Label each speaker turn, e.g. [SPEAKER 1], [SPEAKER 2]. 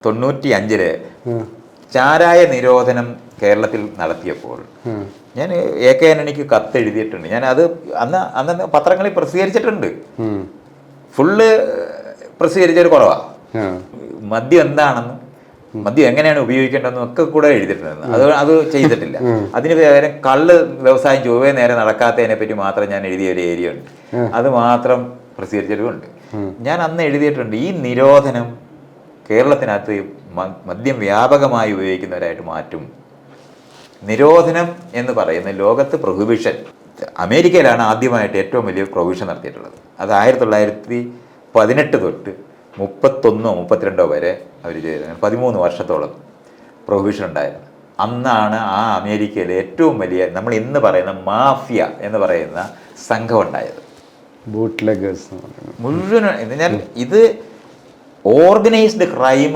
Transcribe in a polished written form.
[SPEAKER 1] 95 ചാരായ നിരോധനം കേരളത്തിൽ നടത്തിയപ്പോൾ ഞാൻ AK ആന്റണിക്ക് കത്ത് എഴുതിയിട്ടുണ്ട്. ഞാൻ അത് അന്ന് പത്രങ്ങളിൽ പ്രസിദ്ധീകരിച്ചിട്ടുണ്ട്. ഫുള്ള് പ്രസിദ്ധീകരിച്ചൊരു കുറവാണ്. മദ്യം എന്താണെന്നും മദ്യം എങ്ങനെയാണ് ഉപയോഗിക്കേണ്ടതെന്നും ഒക്കെ കൂടെ എഴുതിയിട്ടുണ്ട്. അത് ചെയ്തിട്ടില്ല. അതിന് പകരം കള്ള് വ്യവസായം ചൊവ്വേ നേരെ നടക്കാത്തതിനെ പറ്റി മാത്രം ഞാൻ എഴുതിയ ഒരു ഏരിയ ഉണ്ട്. അത് മാത്രം പ്രസിദ്ധീകരിച്ചിട്ടുമുണ്ട്. ഞാൻ അന്ന് എഴുതിയിട്ടുണ്ട്, ഈ നിരോധനം കേരളത്തിനകത്ത് മദ്യം വ്യാപകമായി ഉപയോഗിക്കുന്നവരായിട്ട് മാറ്റും. നിരോധനം എന്ന് പറയുന്ന ലോകത്ത് പ്രൊഹിബിഷൻ, അമേരിക്കയിലാണ് ആദ്യമായിട്ട് ഏറ്റവും വലിയ പ്രൊഹിബിഷൻ നടത്തിയിട്ടുള്ളത്. അത് 1918 തൊട്ട് 31 32 വരെ അവർ ചെയ്തിരുന്നത്. 13 വർഷത്തോളം പ്രൊഹിബിഷൻ ഉണ്ടായിരുന്നു. അന്നാണ് ആ അമേരിക്കയിലെ ഏറ്റവും വലിയ, നമ്മൾ ഇന്ന് പറയുന്ന മാഫിയ എന്ന് പറയുന്ന സംഘം ഉണ്ടായത്.
[SPEAKER 2] ബൂട്ട്ലെഗേഴ്സ്
[SPEAKER 1] മുഴുവൻ എന്നാൽ ഇത് ഓർഗനൈസ്ഡ് ക്രൈം